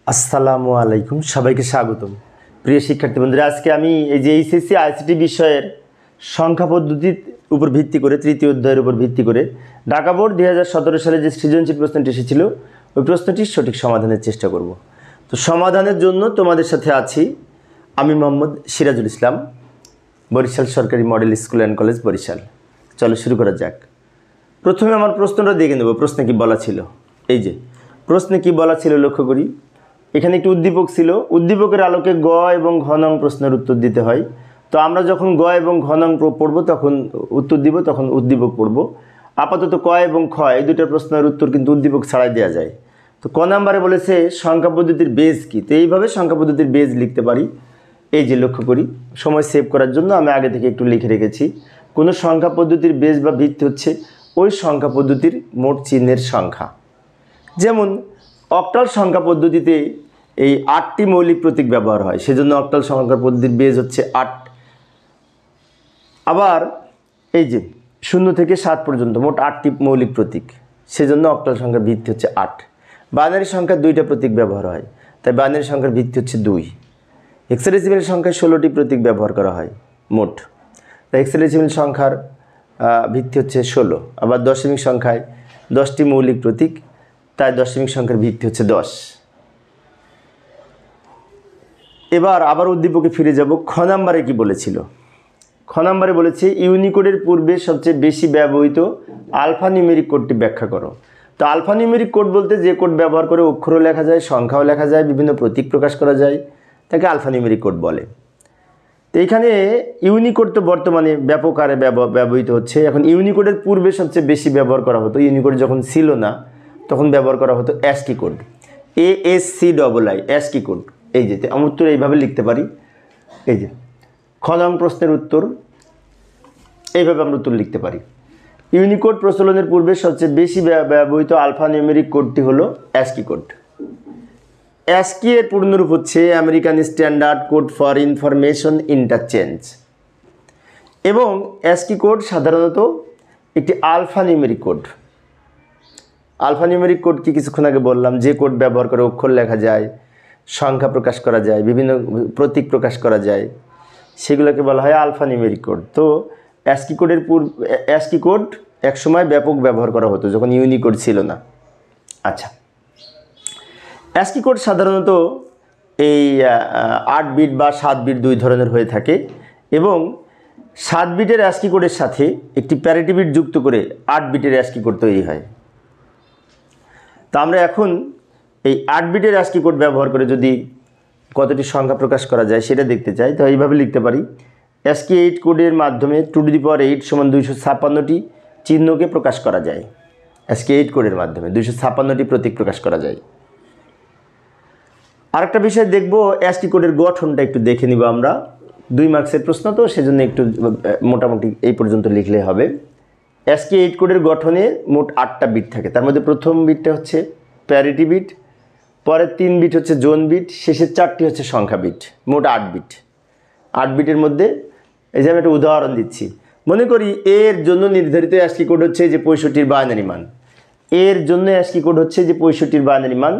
আসসালামু আলাইকুম, সবাইকে স্বাগতম। প্রিয় শিক্ষার্থী বন্ধুরা, আজকে আমি এই যে এইচএসসি আইসিটি বিষয়ের সংখ্যা পদ্ধতির উপর ভিত্তি করে তৃতীয় অধ্যায়ের উপর ভিত্তি করে ঢাকা বোর্ড 2017 সালে যে সৃজনশীল প্রশ্নটি এসেছিল ওই প্রশ্নটির সঠিক সমাধানের চেষ্টা করব। তো সমাধানের জন্য তোমাদের সাথে আছি আমি মোহাম্মদ সিরাজুল ইসলাম, বরিশাল সরকারি model school and college, Barishal. চলো শুরু করা যাক। প্রথমে আমার প্রশ্নটা দেখে নেব, প্রশ্নে কি বলা ছিল। এই যে প্রশ্নে কি বলা ছিল লক্ষ্য করি। এখানে একটি উদ্দীপক ছিল, উদ্দীপকের আলোকে গ এবং ঘ নং প্রশ্নের উত্তর দিতে হয়। তো আমরা যখন গ এবং ঘ নং পড়বো তখন উত্তর দিব, তখন উদ্দীপক পড়ব। আপাতত ক এবং খ এই দুটো প্রশ্নের উত্তর কিন্তু উদ্দীপক ছাড়াই দেওয়া যায়। তো ক নাম্বারে বলেছে সংখ্যা পদ্ধতির বেজ কি। তো এইভাবে সংখ্যা পদ্ধতির বেজ লিখতে পারি। এই যে লক্ষ্য করি, সময় সেভ করার জন্য আমি আগে থেকে একটু লিখে রেখেছি। কোনো সংখ্যা পদ্ধতির বেজ বা ভিত্তি হচ্ছে ওই সংখ্যা পদ্ধতির মোট চিহ্নের সংখ্যা। যেমন অক্টাল সংখ্যা পদ্ধতিতে এই 8টি মৌলিক প্রতীক ব্যবহার হয়, সেজন্য অক্টাল সংখ্যা পদ্ধতির বেজ হচ্ছে 8। আবার এই যে 0 থেকে 7 পর্যন্ত মোট 8টি মৌলিক প্রতীক, সেজন্য অক্টাল সংখ্যার ভিত্তি হচ্ছে 8। বাইনারি সংখ্যার 2টা প্রতীক ব্যবহার হয়, তাই বাইনারি সংখ্যার ভিত্তি হচ্ছে 2। হেক্সাডেসিমাল সংখ্যায় 16টি প্রতীক ব্যবহার করা হয় মোট, তাই হেক্সাডেসিমাল সংখ্যার ভিত্তি হচ্ছে 16। আবার দশমিক সংখ্যায় 10টি মৌলিক প্রতীক, তাই দশমিক সংখ্যার ভিত্তি হচ্ছে 10। এবার আবার উদ্দীপকে ফিরে যাব। খ নাম্বারে কি বলেছিল? খ নাম্বারে বলেছে ইউনিকোডের পূর্বে সবচেয়ে বেশি ব্যবহৃত আলফা নিউমেরিক কোডটি ব্যাখ্যা করো। তো আলফা নিউমেরিক কোড বলতে যে কোড ব্যবহার করে অক্ষরও লেখা যায়, সংখ্যাও লেখা যায়, বিভিন্ন প্রতীক প্রকাশ করা যায়, তাকে আলফা নিউমেরিক কোড বলে। তো এইখানে ইউনিকোড তো বর্তমানে ব্যাপক হারে ব্যবহৃত হচ্ছে। এখন ইউনিকোডের পূর্বে সবচেয়ে বেশি ব্যবহার করা হতো, ইউনিকোড যখন ছিল না তখন ব্যবহার করা হতো ASCII code, ASCII ASCII code. এই যে আমি উত্তর এইভাবে লিখতে পারি। এই যে খ নং প্রশ্নের উত্তর এইভাবে আমরা উত্তর লিখতে পারি। ইউনিকোড প্রচলনের পূর্বে সবচেয়ে বেশি ব্যবহৃত আলফা নিউমেরিক কোডটি হলো অ্যাস্কি কোড। অ্যাস্কি এর পূর্ণরূপ হচ্ছে American standard code for information interchange, এবং অ্যাস্কি কোড সাধারণত একটি alphanumeric code. Alphanumeric code কি কিছুক্ষণ আগে বললাম, যে কোড ব্যবহার করে অক্ষর লেখা যায়, সংখ্যা প্রকাশ করা যায়, বিভিন্ন প্রতীক প্রকাশ করা যায়, সেগুলোকে বলা হয় আলফা নিউমেরিক কোড। তো অ্যাস্কি কোড একসময় ব্যাপক ব্যবহার করা হতো যখন ইউনিকোড ছিল না। আচ্ছা, অ্যাস্কি কোড সাধারণত এই 8 বিট বা 7 বিট দুই ধরনের হয়ে থাকে, এবং 7 বিটের অ্যাস্কি কোডের সাথে একটি প্যারিটি বিট যুক্ত করে 8 বিটের অ্যাস্কি কোড তৈরি হয়। তা আমরা এখন এই 8 বিটের অ্যাস্কি কোড ব্যবহার করে যদি কতটি সংখ্যা প্রকাশ করা যায় সেটা দেখতে চাই। তো এইভাবে লিখতে পারি, ASCII 8 কোডের মাধ্যমে 2^8 = 256টি চিহ্নকে প্রকাশ করা যায়। ASCII 8 কোডের মাধ্যমে 256টি প্রতীক প্রকাশ করা যায়। আরেকটা বিষয় দেখব, ASCII কোডের গঠনটা একটু দেখে নিব আমরা। 2 মার্কসের প্রশ্ন, তো সেজন্য একটু মোটামুটি এই পর্যন্ত লিখলে হবে। ASCII 8 কোডের গঠনে মোট 8টা বিট থাকে। তার মধ্যে প্রথম বিটটা হচ্ছে প্যারিটি বিট, পরের 3 বিট হচ্ছে জোন বিট, শেষের 4টি হচ্ছে সংখ্যা বিট, মোট 8 বিট। 8 বিটের মধ্যে এই যে আমি একটা উদাহরণ দিচ্ছি। মনে করি এর জন্য নির্ধারিত ASCII কোড হচ্ছে যে 65-র বাইনারি মান। এর জন্য ASCII কোড হচ্ছে যে 65-র বাইনারি মান।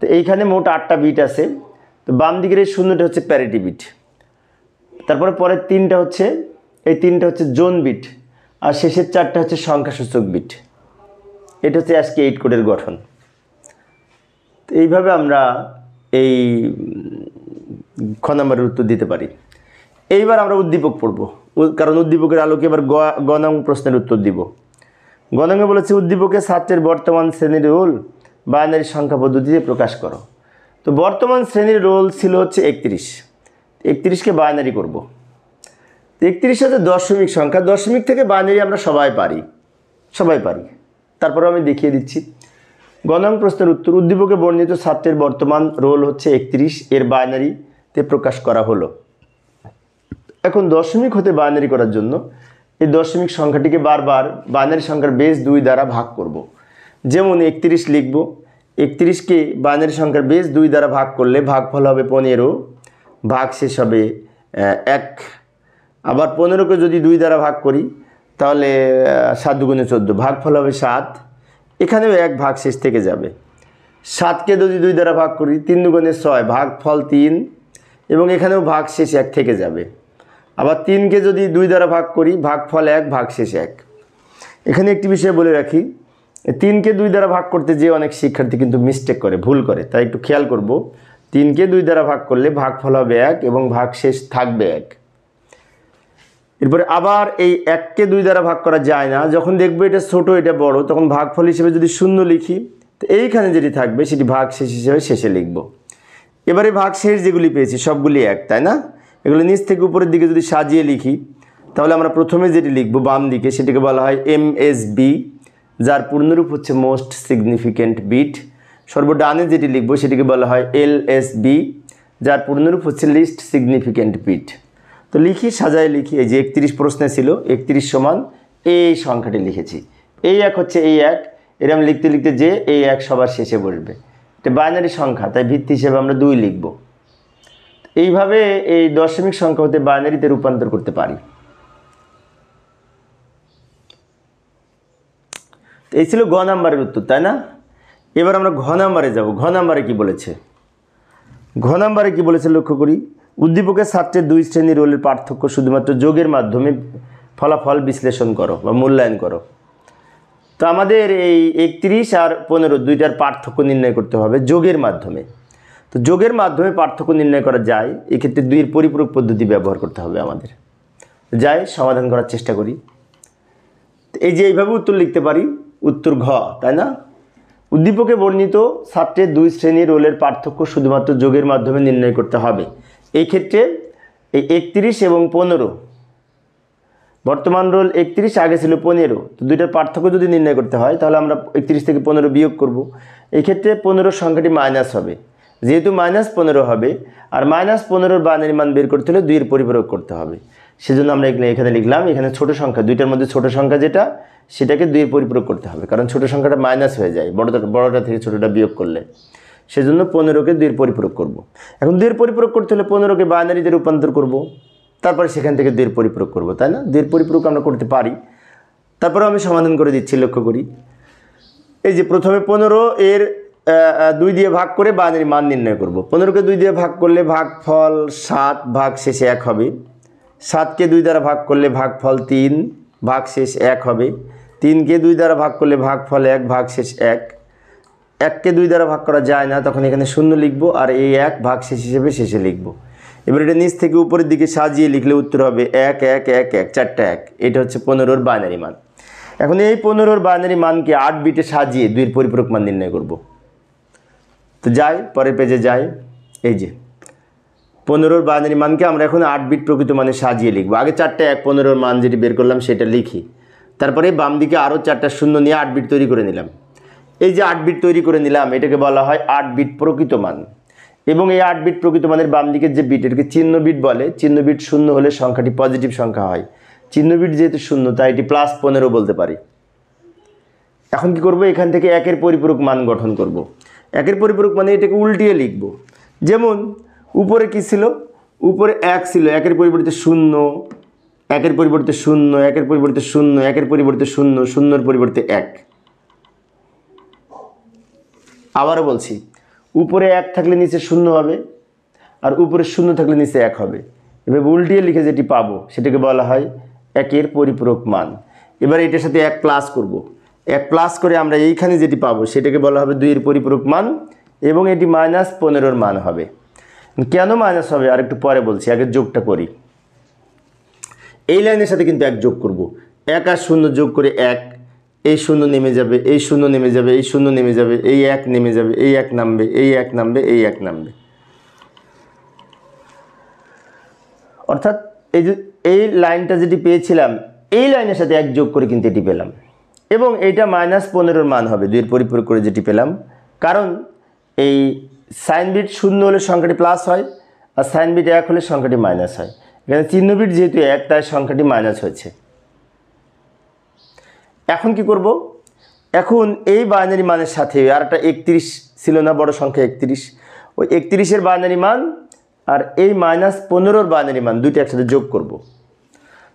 তো এইখানে মোট 8টা বিট আছে। তো বাম দিকের এই 0টা হচ্ছে প্যারিটি বিট, তারপরে পরের 3টা হচ্ছে, এই 3টা হচ্ছে জোন বিট, আর শেষের 4টা হচ্ছে সংখ্যাসূচক বিট। এটা হচ্ছে ASCII 8 কোডের গঠন। তো এইভাবে আমরা এই খ নম্বরের উত্তর দিতে পারি। এইবার আমরা উদ্দীপক পড়ব, কারণ উদ্দীপকের আলোকে এবার গ নং প্রশ্নের উত্তর দিব। গ নঙ্গে বলেছে উদ্দীপকে ছাত্রের বর্তমান শ্রেণীর রোল বাইনারি সংখ্যা পদ্ধতিতে প্রকাশ করো। তো বর্তমান শ্রেণীর রোল ছিল হচ্ছে 31। 31কে বাইনারি করব। 31 হচ্ছে দশমিক সংখ্যা, দশমিক থেকে বাইনারি আমরা সবাই পারি। তারপরে আমি দেখিয়ে দিচ্ছি। গ নং প্রশ্নের উত্তর, উদ্দীপকে বর্ণিত ছাত্রের বর্তমান রোল হচ্ছে 31, এর বাইনারিতে প্রকাশ করা হলো। এখন দশমিক হতে বাইনারি করার জন্য এই দশমিক সংখ্যাটিকে বারবার বাইনারি সংখ্যার বেস 2 দ্বারা ভাগ করব। যেমন 31 লিখব, 31কে বাইনারি সংখ্যার বেস 2 দ্বারা ভাগ করলে ভাগফল হবে 15, ভাগ শেষ হবে 1। আবার 15কে যদি 2 দ্বারা ভাগ করি তাহলে 7 × 2 = 14, ভাগফল হবে 7। এখানেও 1 ভাগ শেষ থেকে যাবে। 7কে যদি 2 দ্বারা ভাগ করি 3 দুগুণে 6 ভাগফল 3 এবং এখানেও ভাগ শেষ 1 থেকে যাবে। আবার 3কে যদি 2 দ্বারা ভাগ করি ভাগফল 1 ভাগ শেষ 1। এখানে একটি বিষয় বলে রাখি, 3কে 2 দ্বারা ভাগ করতে যে অনেক শিক্ষার্থী কিন্তু মিস্টেক করে, ভুল করে, তাই একটু খেয়াল করব। 3কে 2 দ্বারা ভাগ করলে ভাগফল হবে 1 এবং ভাগ শেষ থাকবে 1। এরপরে আবার এই 1কে 2 দ্বারা ভাগ করা যায় না, যখন দেখবো এটা ছোট এটা বড়, তখন ভাগফল হিসেবে যদি 0 লিখি তো এইখানে যেটি থাকবে সেটি ভাগ শেষ হিসেবে শেষে লিখব। এবারে ভাগ শেষ যেগুলি পেয়েছি সবগুলি 1, তাই না? এগুলো নিচ থেকে উপরের দিকে যদি সাজিয়ে লিখি তাহলে আমরা প্রথমে যেটি লিখব বাম দিকে সেটিকে বলা হয় MSB, যার পূর্ণরূপ হচ্ছে মোস্ট সিগনিফিক্যান্ট বিট। সর্বডানে যেটি লিখব সেটিকে বলা হয় LSB, যার পূর্ণরূপ হচ্ছে লিস্ট সিগনিফিক্যান্ট বিট। তো লিখি, সাজায় লিখি। এই যে 31 প্রশ্নে ছিল 31 সমান এই সংখ্যাটি লিখেছি। এই 1 হচ্ছে এই 1, এরকম লিখতে লিখতে যে এই 1 সবার শেষে বসবে। এটা বাইনারি সংখ্যা, তাই ভিত্তি হিসেবে আমরা 2 লিখব। এইভাবে এই দশমিক সংখ্যা হতে বাইনারিতে রূপান্তর করতে পারি। এই ছিল গ নাম্বারের উত্তর, তাই না? এবার আমরা ঘ নাম্বারে যাব। ঘ নাম্বারে কি বলেছে? ঘ নাম্বারে কি বলেছে লক্ষ্য করি। উদ্দীপকের ছাত্রের 2 শ্রেণীর রোলের পার্থক্য শুধুমাত্র যোগের মাধ্যমে ফলাফল বিশ্লেষণ করো বা মূল্যায়ন করো। তো আমাদের এই 31 আর 15 দুইটার পার্থক্য নির্ণয় করতে হবে যোগের মাধ্যমে। তো যোগের মাধ্যমে পার্থক্য নির্ণয় করা যায়, এক্ষেত্রে 2 এর পরিপূরক পদ্ধতি ব্যবহার করতে হবে আমাদের। যাই সমাধান করার চেষ্টা করি। এই যে এইভাবে উত্তর লিখতে পারি, উত্তর ঘ, তাই না? উদ্দীপকে বর্ণিত ছাত্রের 2 শ্রেণীর রোলের পার্থক্য শুধুমাত্র যোগের মাধ্যমে নির্ণয় করতে হবে। এই ক্ষেত্রে এই 31 এবং 15, বর্তমান রোল 31, আগে ছিল 15, তো দুইটার পার্থক্য যদি নির্ণয় করতে হয় তাহলে আমরা 31 থেকে 15 বিয়োগ করব। এই ক্ষেত্রে 15 সংখ্যাটি মাইনাস হবে, যেহেতু -15 হবে আর -15 বাইনারি মান বের করতে হলে 2 এর পরিপূরক করতে হবে। সেজন্য আমরা এখানে লিখলাম, এখানে ছোট সংখ্যা, দুইটার মধ্যে ছোট সংখ্যা যেটা সেটাকে 2 এর পরিপূরক করতে হবে, কারণ ছোট সংখ্যাটা মাইনাস হয়ে যায় বড়টা থেকে ছোটটা বিয়োগ করলে। সেজন্য 15কে 2 এর পরিপূরক করব। এখন 2 এর পরিপূরক করতে হলে 15কে বাইনারিতে রূপান্তর করব, তারপরে সেখান থেকে 2 এর পরিপূরক করব, তাই না? 2 এর পরিপূরক আমরা করতে পারি। তারপরে আমি সমাধান করে দিচ্ছি, লক্ষ্য করি। এই যে প্রথমে 15 এর 2 দিয়ে ভাগ করে বাইনারি মান নির্ণয় করব। 15কে 2 দিয়ে ভাগ করলে ভাগফল 7 ভাগ শেষে 1 হবে। 7কে 2 দ্বারা ভাগ করলে ভাগফল 3 ভাগ শেষ 1 হবে। 3কে 2 দ্বারা ভাগ করলে ভাগফল 1 ভাগ শেষ 1। 1কে 2 দ্বারা ভাগ করা যায় না, তখন এখানে 0 লিখব আর এই 1 ভাগ শেষ হিসেবে শেষে লিখব। এবার এটা নিচ থেকে উপরের দিকে সাজিয়ে লিখলে উত্তর হবে 1 1 1 1, 4টা 1। এটা হচ্ছে 15 বাইনারি মান। এখন এই 15 বাইনারি মানকে 8 বিটে সাজিয়ে 2 এর পরিপূরক মান নির্ণয় করব। তো যাই পরের পেজে যাই। এই যে 15 বাইনারি মানকে আমরা এখন 8 বিট প্রকৃত মানে সাজিয়ে লিখব। আগে 4টা 1, 15 মান যেটি বের করলাম সেটা লিখি, তারপরে বাম দিকে আরও 4টা 0 নিয়ে 8 বিট তৈরি করে নিলাম। এই যে 8 বিট তৈরি করে নিলাম, এটাকে বলা হয় 8 বিট প্রকৃত মান। এবং এই 8 বিট প্রকৃত মানের বাম দিকের যে বিট, এটাকে চিহ্ন বিট বলে। চিহ্ন বিট 0 হলে সংখ্যাটি পজিটিভ সংখ্যা হয়। চিহ্ন বিট যেহেতু 0, তাই এটি +15 বলতে পারি। এখন কি করব, এখান থেকে 1 এর পরিপূরক মান গঠন করব। 1 এর পরিপূরক মানে এটাকে উল্টিয়ে লিখব। যেমন উপরে কি ছিল, উপরে 1 ছিল, 1 এর পরিবর্তে 0, 1 এর পরিবর্তে 0, 1 এর পরিবর্তে 0, 1 এর পরিবর্তে 0, 0 এর পরিবর্তে 1। আবারও বলছি, উপরে 1 থাকলে নিচে 0 হবে আর উপরে 0 থাকলে নিচে 1 হবে। এভাবে উল্টিয়ে লিখে যেটি পাবো সেটাকে বলা হয় 1 এর পরিপূরক মান। এবার এটার সাথে 1 প্লাস করব। 1 প্লাস করে আমরা এইখানে যেটি পাবো সেটাকে বলা হবে 2 এর পরিপূরক মান, এবং এটি -15 মান হবে। কেন মাইনাস হবে আর একটু পরে বলছি, আগে যোগটা করি। এই লাইনের সাথে কিন্তু 1 যোগ করব। 1 আর 0 যোগ করে 1, এই 0 নেমে যাবে, এই 0 নেমে যাবে, এই 0 নেমে যাবে, এই 1 নেমে যাবে, এই 1 নামবে, এই 1 নামবে, এই 1 নামবে। অর্থাৎ এই লাইনটা যেটি পেয়েছিলাম এই লাইনের সাথে 1 যোগ করে কিন্তু এটি পেলাম, এবং এইটা -15 মান হবে 2 এর পরিপূরক করে যেটি পেলাম। কারণ এই সাইন বিট 0 হলে সংখ্যাটি প্লাস হয় আর সাইন বিট 1 হলে সংখ্যাটি মাইনাস হয়। এখানে চিহ্ন বিট যেহেতু 1, তাই সংখ্যাটি মাইনাস হয়েছে। এখন কি করব, এখন এই বাইনারি মানের সাথে আর একটা 31 ছিল না, বড় সংখ্যা 31, ওই 31 এর বাইনারি মান আর এই -15 বাইনারি মান দুইটা একসাথে যোগ করব।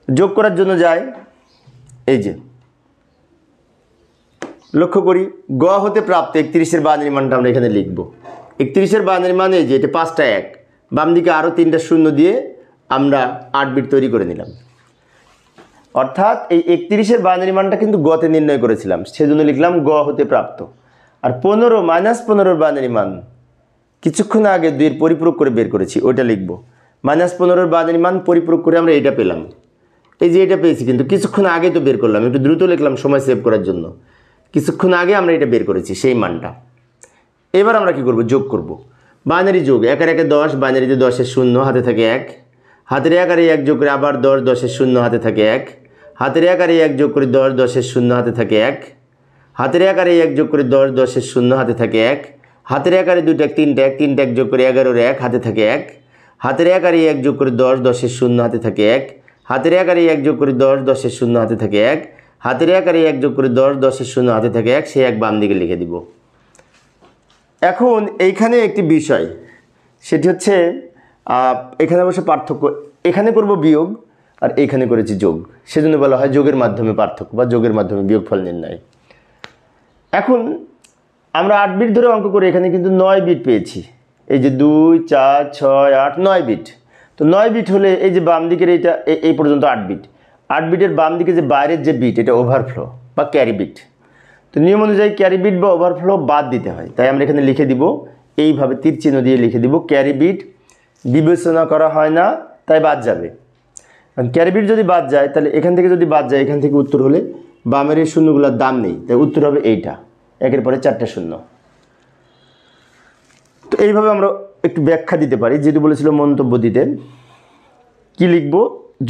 যোগ করার জন্য যাই, এই যে লক্ষ্য করি গ হতে প্রাপ্ত 31-এর বাইনারি মানটা আমরা এখানে লিখব। 31-এর বাইনারি মানে যে এটা 5টা 1, বাম দিকে আরও 3টা শূন্য দিয়ে আমরা 8 বিট তৈরি করে নিলাম। অর্থাৎ এই 31-এর বাইনারি মানটা কিন্তু গতে নির্ণয় করেছিলাম, সেজন্য লিখলাম গ হতে প্রাপ্ত। আর 15 -15-র বাইনারি মান কিছুক্ষণ আগে 2-এর পরিপূরক করে বের করেছি, ওইটা লিখব। -15-র বাইনারি মান পরিপূরক করে আমরা এটা পেলাম। এই যে এটা পেয়েছি কিন্তু কিছুক্ষণ আগে তো বের করলাম, একটু দ্রুত লিখলাম সময় সেভ করার জন্য। কিছুক্ষণ আগে আমরা এটা বের করেছি সেই মানটা। এবার আমরা কি করব, যোগ করব। বাইনারি যোগ, 1 আর 1 10, বাইনারিতে 10-এর 0 হাতে থাকে 1, হাতের 1 আর 1 যোগ করে আবার 10, 10-এর 0 হাতে থাকে 1, হাতের 1 আর 1 যোগ করে 10, 10-এর 0 হাতে থাকে 1, হাতের 1 আর 1 যোগ করে 10, 10-এর 0 হাতে থাকে 1, হাতের 1 আর 2 3টা 1, 3টা 1 যোগ করে 11-এর 1 হাতে থাকে 1, হাতের 1 আর 1 যোগ করে 10, 10-এর 0 হাতে থাকে 1, হাতের 1 আর 1 যোগ করে 10, 10-এর 0 হাতে থাকে 1, হাতের 1 আর 1 যোগ করে 10, 10-এর 0 হাতে থাকে 1, সেই 1 বাম দিকে লিখে দিব। এখন এইখানে একটি বিষয়, সেটি হচ্ছে এখানে অবশ্য পার্থক্য, এখানে করব বিয়োগ আর এইখানে করেছি যোগ, সেজন্য বলা হয় যোগের মাধ্যমে পার্থক্য বা যোগের মাধ্যমে বিয়োগফল নির্ণয়। এখন আমরা 8 বিট ধরে অঙ্ক করে এখানে কিন্তু 9 বিট পেয়েছি। এই যে 2 4 6 8 9 বিট। তো 9 বিট হলে এই যে বাম দিকের এইটা এই পর্যন্ত 8 বিট। 8 বিটের বাম দিকে যে বাইরের যে বিট, এটা ওভারফ্লো বা ক্যারি বিট। তো নিয়ম অনুযায়ী ক্যারি বিট বা ওভারফ্লো বাদ দিতে হয়, তাই আমরা এখানে লিখে দিব এইভাবে তীর চিহ্ন দিয়ে লিখে দিব ক্যারি বিট বিবেচনা করা হয় না, তাই বাদ যাবে। কারণ ক্যারি বিট যদি বাদ যায় তাহলে এখান থেকে যদি বাদ যায়, এখান থেকে উত্তর হলে বামের এই শূন্যগুলোর দাম নেই, তাই উত্তর হবে এইটা, 1-এর পরে 4টা শূন্য। তো এইভাবে আমরা একটু ব্যাখ্যা দিতে পারি, যেহেতু বলেছিল মন্তব্য দিতে। কি লিখব,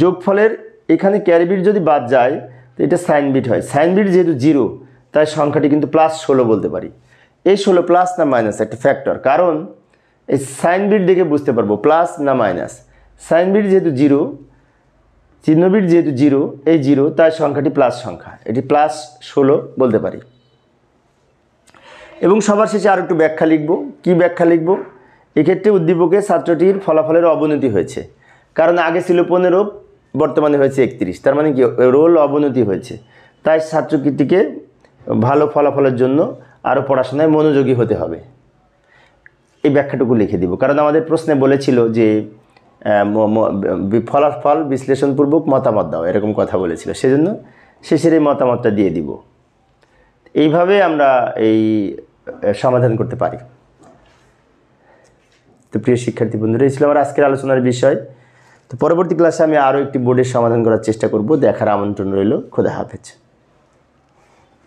যোগফলের এখানে ক্যারি বিট যদি বাদ যায় তো এটা সাইন বিট হয়। সাইন বিট যেহেতু 0, তাই সংখ্যাটি কিন্তু +16 বলতে পারি। এই 16 প্লাস না মাইনাস একটা ফ্যাক্টর, কারণ এই সাইন বিট দেখে বুঝতে পারবো প্লাস না মাইনাস। সাইন বিট যেহেতু 0, চিহ্ন বিট যেহেতু 0, এই 0, তাই সংখ্যাটি প্লাস সংখ্যা, এটি +16 বলতে পারি। এবং সবার শেষে আর একটু ব্যাখ্যা লিখব। কি ব্যাখ্যা লিখব, এক্ষেত্রে উদ্দীপকে ছাত্রটির ফলাফলের অবনতি হয়েছে, কারণ আগে ছিল 15, বর্তমানে হয়েছে 31, তার মানে কি রোল অবনতি হয়েছে, তাই ছাত্রটিকে ভালো ফলাফলের জন্য আরও পড়াশোনায় মনোযোগী হতে হবে। এই ব্যাখ্যাটুকু লিখে দিব, কারণ আমাদের প্রশ্নে বলেছিল যে ফলাফল বিশ্লেষণপূর্বক মতামত দাও, এরকম কথা বলেছিল, সেজন্য শেষের এই মতামতটা দিয়ে দিব। এইভাবে আমরা এই সমাধান করতে পারি। তো প্রিয় শিক্ষার্থী বন্ধুরা, এই ছিল আমার আজকের আলোচনার বিষয়। তো পরবর্তী ক্লাসে আমি আরও একটি বোর্ডের সমাধান করার চেষ্টা করব, দেখার আমন্ত্রণ রইল। খোদা হাফেজ।